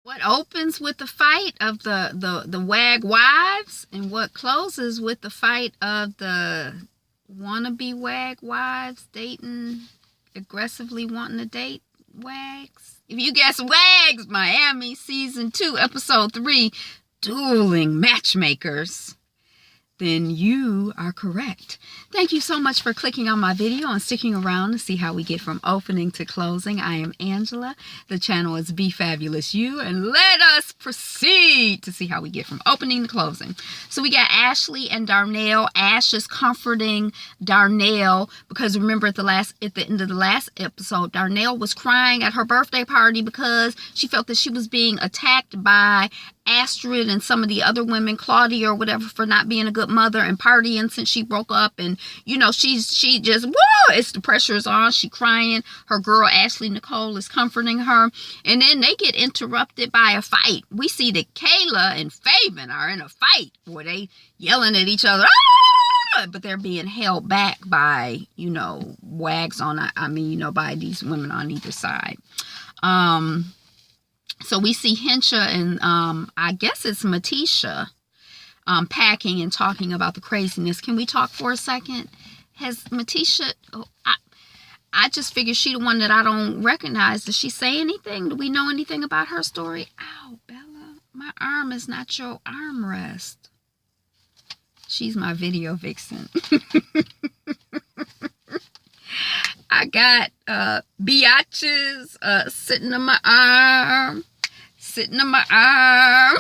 What opens with the fight of the WAG wives, and what closes with the fight of the wannabe WAG wives dating, aggressively wanting to date WAGs? If you guess WAGS Miami Season 2, Episode 3, Dueling Matchmakers, then you are correct. Thank you so much for clicking on my video and sticking around to see how we get from opening to closing. I am Angela. The channel is Be Fabulous You, and let us proceed to see how we get from opening to closing. So we got Ashley and Darnell. Ash is comforting Darnell because remember at the end of the last episode, Darnell was crying at her birthday party because she felt that she was being attacked by Astrid and some of the other women, Claudia or whatever, for not being a good mother and partying since she broke up. And you know, she just, whoa, it's the pressure is on. She crying. Her girl Ashley Nicole is comforting her, and then they get interrupted by a fight. We see that Kayla and Faven are in a fight where they yelling at each other, ah! But they're being held back by, you know, WAGs on, by these women on either side. So we see Hensha and I guess it's Matisha packing and talking about the craziness. Can we talk for a second? Has Matisha, I just figured she the one that I don't recognize. Does she say anything? Do we know anything about her story? Ow, Bella, my arm is not your armrest. She's my video vixen. I got biatches sitting on my arm,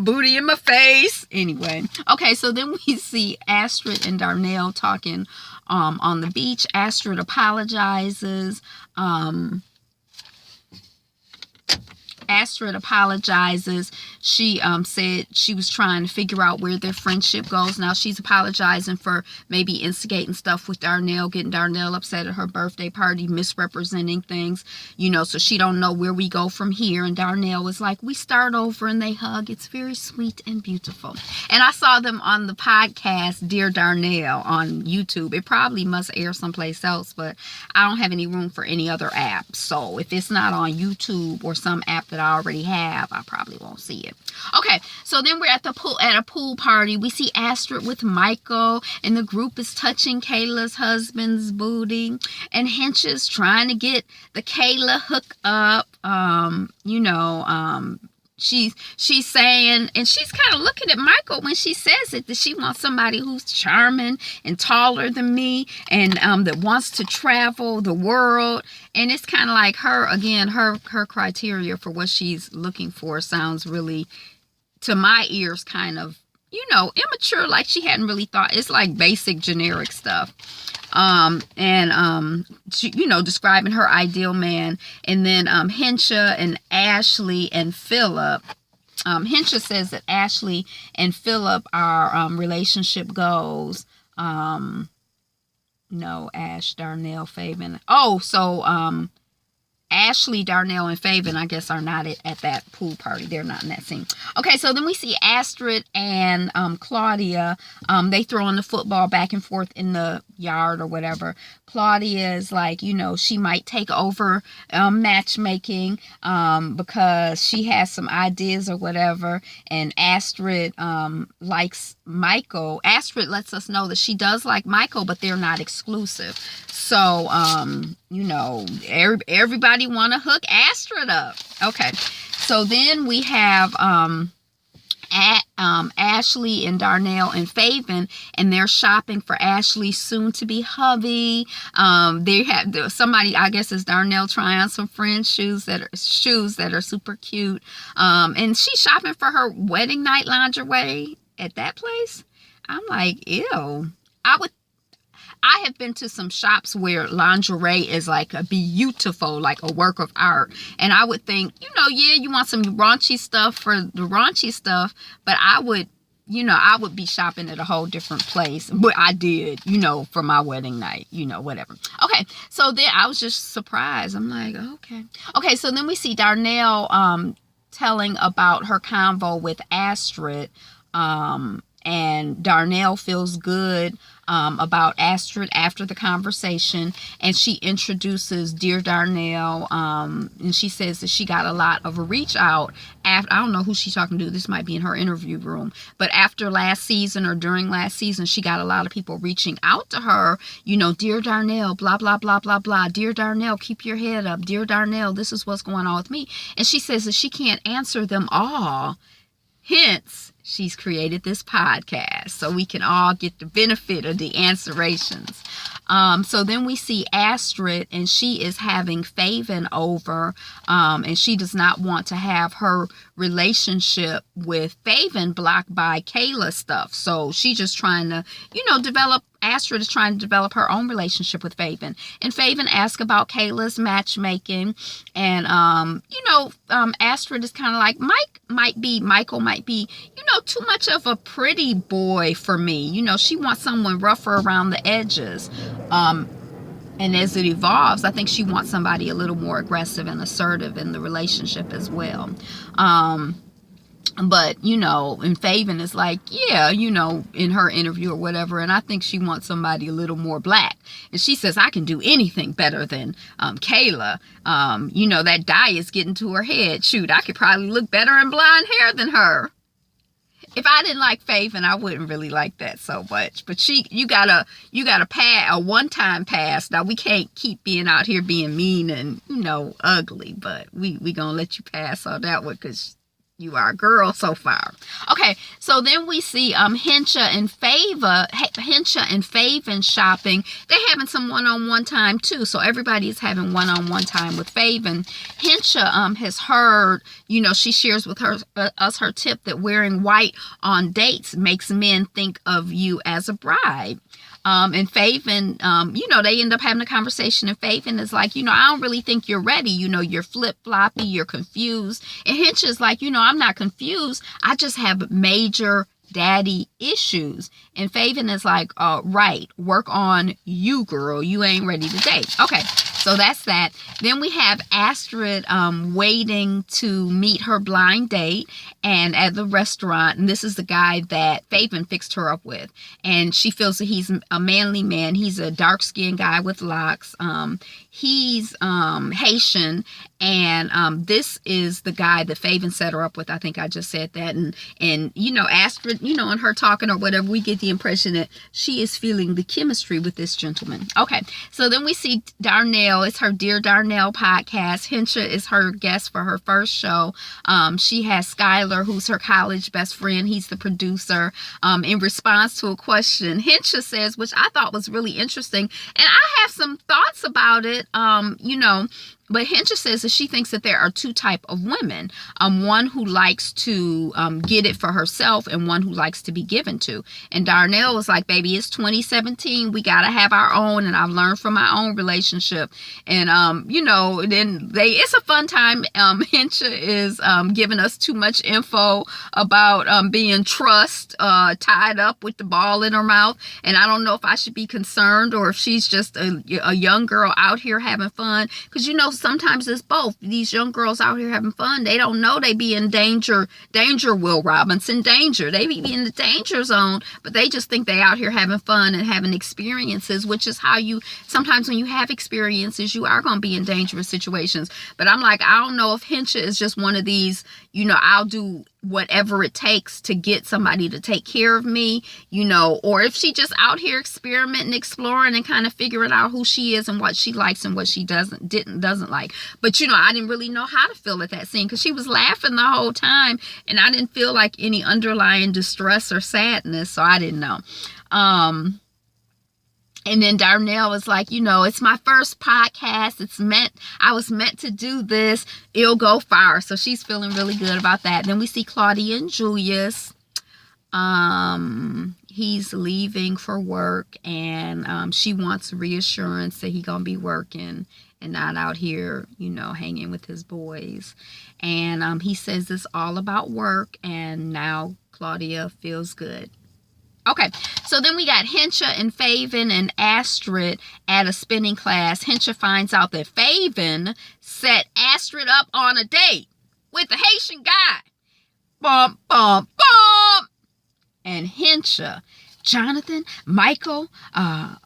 booty in my face. Anyway, okay, so then we see Astrid and Darnell talking on the beach. Astrid apologizes. She said she was trying to figure out where their friendship goes. Now she's apologizing for maybe instigating stuff with Darnell, getting Darnell upset at her birthday party, misrepresenting things, you know, so she don't know where we go from here. And Darnell was like, we start over, and they hug. It's very sweet and beautiful. And I saw them on the podcast Dear Darnell on YouTube. It probably must air someplace else, but I don't have any room for any other app. So if it's not on YouTube or some app that I already have, I probably won't see it. Okay, so then we're at a pool party. We see Astrid with Michael, and the group is touching Kayla's husband's booty, and Hensha's trying to get the Kayla hook up. She's saying, and she's kind of looking at Michael when she says it, that she wants somebody who's charming and taller than me, and that wants to travel the world. And it's kind of like her criteria for what she's looking for sounds really, to my ears, kind of, you know, immature, like she hadn't really thought. It's like basic generic stuff. She, you know, describing her ideal man. And then Hensha and Ashley and Philip. Hensha says that Ashley and Philip are relationship goals. No, Ash, Darnell, Faven. Oh, so Ashley, Darnell, and Faven, I guess, are not at that pool party. They're not in that scene. Okay, so then we see Astrid and Claudia. They throwing the football back and forth in the yard or whatever. Claudia is like, you know, she might take over matchmaking because she has some ideas or whatever. And Astrid likes Michael. Astrid lets us know that she does like Michael, but they're not exclusive. So, you know, everybody want to hook Astrid up. Okay, so then we have Ashley and Darnell and Faven, and they're shopping for Ashley's soon-to-be hubby. They have somebody, I guess it's Darnell, trying on some French shoes that are super cute. And she's shopping for her wedding night lingerie at that place. I'm like, ew. I have been to some shops where lingerie is like a beautiful, like a work of art. And I would think, you know, yeah, you want some raunchy stuff for the raunchy stuff, but I would be shopping at a whole different place. But I did, you know, for my wedding night, you know, whatever. Okay, so then I was just surprised. I'm like, okay. Okay, so then we see Darnell telling about her convo with Astrid. And Darnell feels good about Astrid after the conversation, and she introduces Dear Darnell, and she says that she got a lot of a reach out after, I don't know who she's talking to, this might be in her interview room, but after last season or during last season, she got a lot of people reaching out to her, you know, Dear Darnell, blah, blah, blah, blah, blah, Dear Darnell, keep your head up, Dear Darnell, this is what's going on with me. And she says that she can't answer them all. Hence, she's created this podcast so we can all get the benefit of the answerations. So then we see Astrid, and she is having Faven over, and she does not want to have her relationship with Faven blocked by Kayla stuff. So she's just trying to, you know, Astrid is trying to develop her own relationship with Faven. And Faven asks about Kayla's matchmaking. And, Astrid is kind of like, Michael might be, you know, too much of a pretty boy for me. You know, she wants someone rougher around the edges. And as it evolves, I think she wants somebody a little more aggressive and assertive in the relationship as well. But, you know, and Faven is like, yeah, you know, in her interview or whatever, and I think she wants somebody a little more black. And she says, I can do anything better than Kayla. You know, that dye is getting to her head. Shoot, I could probably look better in blonde hair than her. If I didn't like Faven, I wouldn't really like that so much. But you gotta pass a one-time pass. Now we can't keep being out here being mean and, you know, ugly. But we gonna let you pass on that one because you are a girl so far. Okay, so then we see Hincha and Faven shopping. They're having some one-on-one time too. So everybody is having one-on-one time with Faven. Hincha has heard, you know, she shares with us her tip that wearing white on dates makes men think of you as a bride. And Faven, you know, they end up having a conversation, and Faven is like, you know, I don't really think you're ready. You know, you're flip-floppy, you're confused. And Hinch is like, you know, I'm not confused. I just have major daddy issues. And Faven is like, right, work on you, girl. You ain't ready to date. Okay, so that's that. Then we have Astrid waiting to meet her blind date and at the restaurant. And this is the guy that Faven fixed her up with. And she feels that he's a manly man. He's a dark-skinned guy with locks. He's Haitian. And this is the guy that Faven set her up with. I think I just said that. And you know, Astrid, you know, in her talking or whatever, we get the impression that she is feeling the chemistry with this gentleman. Okay, so then we see Darnell. It's her Dear Darnell podcast. Hincha is her guest for her first show. She has Skylar, who's her college best friend. He's the producer. In response to a question, Hincha says, which I thought was really interesting, and I have some thoughts about it, you know, but Hincha says that she thinks that there are two types of women. One who likes to get it for herself and one who likes to be given to. And Darnell was like, baby, it's 2017. We got to have our own. And I've learned from my own relationship. And, you know, then it's a fun time. Hincha is giving us too much info about being tied up with the ball in her mouth. And I don't know if I should be concerned or if she's just a young girl out here having fun. Because, you know, sometimes it's both. These young girls out here having fun, they don't know they be in danger, Will Robinson, danger. They be in the danger zone, but they just think they out here having fun and having experiences, which is how you, sometimes when you have experiences, you are going to be in dangerous situations. But I'm like, I don't know if Hincha is just one of these, you know, I'll do whatever it takes to get somebody to take care of me, you know, or if she just out here experimenting, exploring, and kind of figuring out who she is and what she likes and what she doesn't like. But, you know, I didn't really know how to feel at that scene because she was laughing the whole time and I didn't feel like any underlying distress or sadness, so I didn't know. And then Darnell was like, you know, it's my first podcast. I was meant to do this. It'll go far. So she's feeling really good about that. Then we see Claudia and Julius. He's leaving for work and she wants reassurance that he's going to be working and not out here, you know, hanging with his boys. And he says it's all about work and now Claudia feels good. Okay, so then we got Hincha and Faven and Astrid at a spinning class. Hincha finds out that Faven set Astrid up on a date with a Haitian guy. Bump, bump, bump. And Hincha Jonathan, Michael, and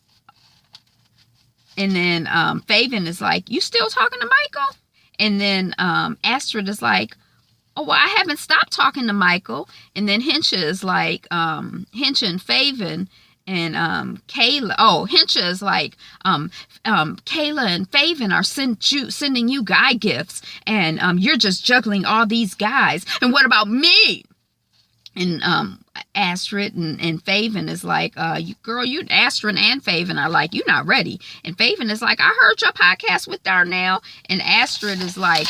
then Faven is like, you still talking to Michael? And then Astrid is like, oh, well, I haven't stopped talking to Michael. And then Hensha is like, Hensha and Faven and Kayla. Oh, Hensha is like, Kayla and Faven are sending you guy gifts, and you're just juggling all these guys. And what about me? And Astrid and Faven is like, you Astrid and Faven are like, you're not ready. And Faven is like, I heard your podcast with Darnell. And Astrid is like,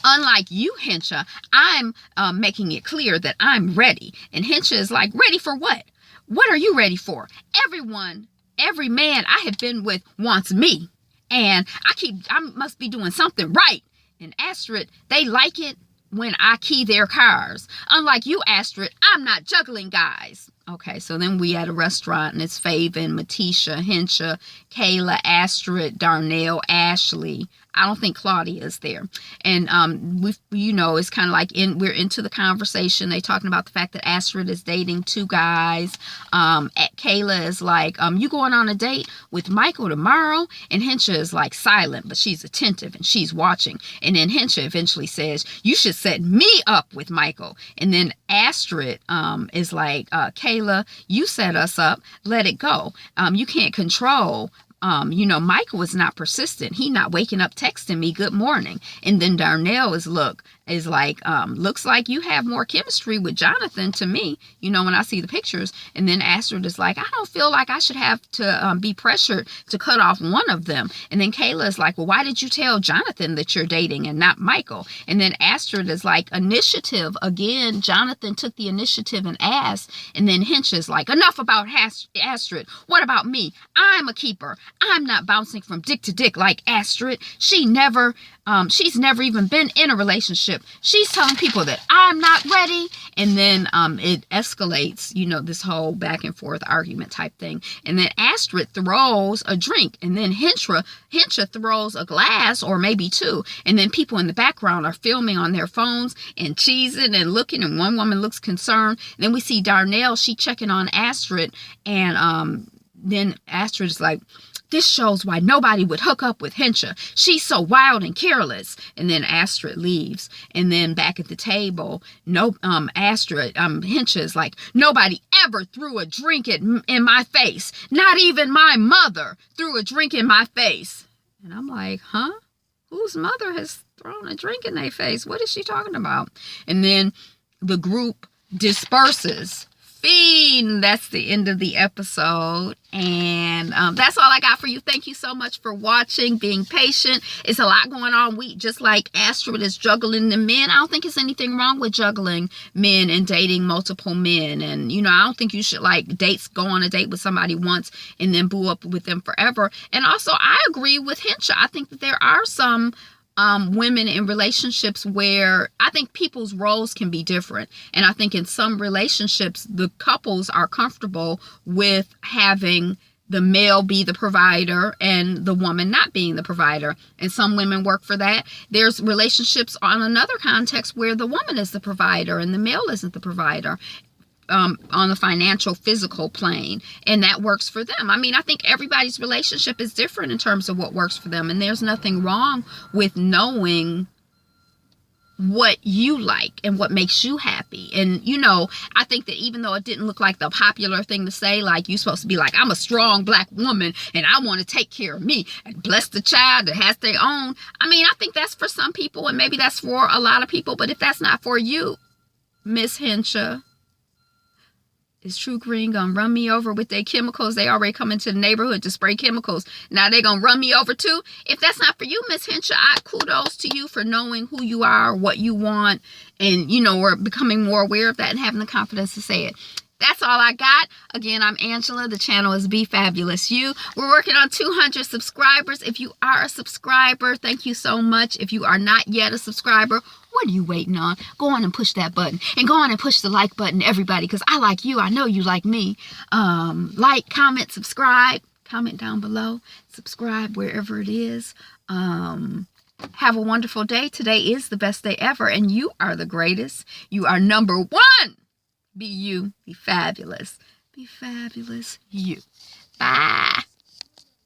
unlike you, Hensha, I'm making it clear that I'm ready. And Hensha is like, ready for what? What are you ready for? Every man I have been with wants me. And I must be doing something right. And Astrid, they like it when I key their cars. Unlike you, Astrid, I'm not juggling guys. Okay, so then we at a restaurant, and it's Faven, Matisha, Hensha, Kayla, Astrid, Darnell, Ashley. I don't think Claudia is there. And it's kind of like we're into the conversation. They talking about the fact that Astrid is dating two guys. Kayla is like, you going on a date with Michael tomorrow? And Hensha is like silent, but she's attentive and she's watching. And then Hensha eventually says, you should set me up with Michael. And then Astrid is like, Kayla, you set us up. Let it go. You can't control. Michael is not persistent. He not waking up texting me good morning. And then Darnell is like, looks like you have more chemistry with Jonathan to me, when I see the pictures. And then Astrid is like, I don't feel like I should have to be pressured to cut off one of them. And then Kayla is like, well, why did you tell Jonathan that you're dating and not Michael? And then Astrid is like, initiative. Again, Jonathan took the initiative and asked. And then Hensha is like, enough about Astrid. What about me? I'm a keeper. I'm not bouncing from dick to dick like Astrid. She's never even been in a relationship. She's telling people that I'm not ready. And then it escalates, this whole back and forth argument type thing. And then Astrid throws a drink. And then Hensha throws a glass or maybe two. And then people in the background are filming on their phones and cheesing and looking. And one woman looks concerned. And then we see Darnell, she checking on Astrid. And then Astrid is like, this shows why nobody would hook up with Hensha. She's so wild and careless. And then Astrid leaves. And then back at the table, Hensha is like, nobody ever threw a drink in my face. Not even my mother threw a drink in my face. And I'm like, huh? Whose mother has thrown a drink in their face? What is she talking about? And then the group disperses. That's the end of the episode, and that's all I got for you. Thank you so much for watching, being patient. It's a lot going on. Just like Astrid is juggling the men, I don't think there's anything wrong with juggling men and dating multiple men. And I don't think you should go on a date with somebody once and then boo up with them forever. And also, I agree with Hensha. I think that there are some women in relationships where I think people's roles can be different. And I think in some relationships, the couples are comfortable with having the male be the provider and the woman not being the provider. And some women work for that. There's relationships on another context where the woman is the provider and the male isn't the provider. On the financial, physical plane, and that works for them. I mean, I think everybody's relationship is different in terms of what works for them, and there's nothing wrong with knowing what you like and what makes you happy. And I think that even though it didn't look like the popular thing to say, like you're supposed to be like, I'm a strong black woman and I want to take care of me and bless the child that has their own. I mean, I think that's for some people, and maybe that's for a lot of people, but if that's not for you, Miss Hensha, is True Green gonna run me over with their chemicals? They already come into the neighborhood to spray chemicals. Now they gonna run me over too? If that's not for you, Miss Hensha, kudos to you for knowing who you are, what you want, and or becoming more aware of that and having the confidence to say it. That's all I got. Again, I'm Angela. The channel is Be Fabulous You. We're working on 200 subscribers. If you are a subscriber, thank you so much. If you are not yet a subscriber, what are you waiting on? Go on and push that button. And go on and push the like button, everybody, because I like you. I know you like me. Like, comment, subscribe. Comment down below. Subscribe wherever it is. Have a wonderful day. Today is the best day ever, and you are the greatest. You are number one. Be you. Be fabulous. Be fabulous you. Bye.